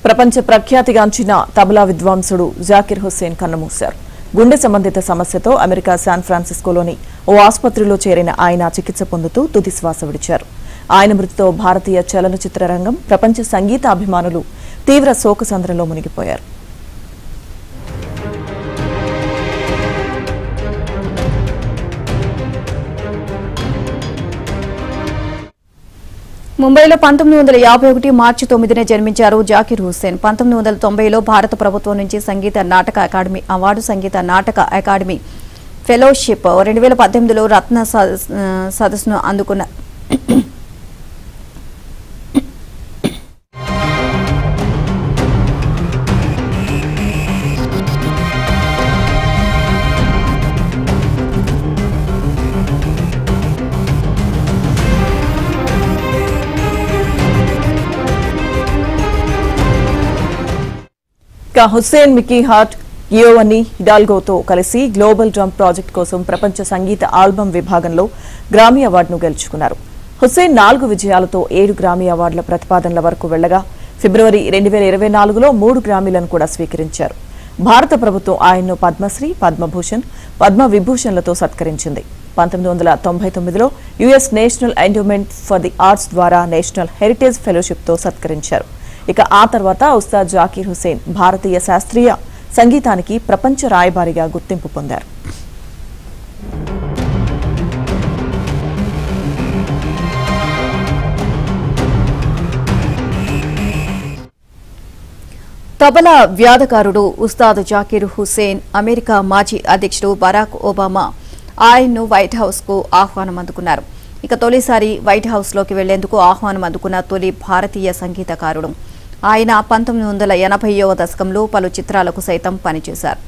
ప్రపంచ ప్రఖ్యాతిగాంచిన తబలా విద్వాంసుడు జాకిర్ హుస్సేన్ కన్నుమూశారు. గుండె సంబంధిత సమస్యతో అమెరికా శాన్ ఫ్రాన్సిస్కోలోని ఓ ఆసుపత్రిలో చేరిన ఆయన చికిత్స పొందుతూ తుది శ్వాస విడిచారు. ఆయన మృతితో భారతీయ చలనచిత్ర రంగం, ప్రపంచ సంగీత అభిమానులు తీవ్ర శోకసంద్రంలో మునిగిపోయారు. ముంబైలో 1951 మార్చి 9న జన్మించారు జాకిర్ హుస్సేన్. 1990లో భారత ప్రభుత్వం నుంచి Sangeet Natak academy award, Sangeet Natak academy fellowship, 2018లో రత్న సదస్సును అందుకున్నారు. హుస్సేన్ మికీ హార్ట్, గియోవన్నీ హిడాల్గోతో కలిసి గ్లోబల్ డ్రమ్ ప్రాజెక్ట్ కోసం ప్రపంచ సంగీత ఆల్బమ్ విభాగంలో గ్రామీ అవార్డును గెలుచుకున్నారు. హుస్సేన్ 4 విజయాలతో 7 గ్రామీ అవార్డుల ప్రతిపాదనల వరకు వెళ్లగా ఫిబ్రవరి 2024లో 3 గ్రామీలను కూడా స్వీకరించారు. భారత ప్రభుత్వం ఆయన్ను పద్మశ్రీ, పద్మభూషణ్, పద్మవిభూషణ్లతో సత్కరించింది. 1999లో US national endowment for the arts ద్వారా నేషనల్ హెరిటేజ్ ఫెలోషిప్తో సత్కరించారు. ఇక ఆ తర్వాత ఉస్తాద్ జాకిర్ హుస్సేన్ భారతీయ శాస్త్రీయ సంగీతానికి ప్రపంచ రాయబారిగా గుర్తింపు పొందారు. తబలా వ్యాధకారుడు ఉస్తాద్ జాకిర్ హుస్సేన్ అమెరికా మాజీ అధ్యక్షుడు బరాక్ ఒబామా ఆయన్ను వైట్ హౌస్ కు ఆహ్వానం అందుకున్నారు. ఇక తొలిసారి వైట్ హౌస్ లోకి వెళ్లేందుకు ఆహ్వానం అందుకున్న తొలి భారతీయ సంగీతకారుడు ఆయన. 1980వ దశకంలో పలు చిత్రాలకు సైతం పనిచేశారు.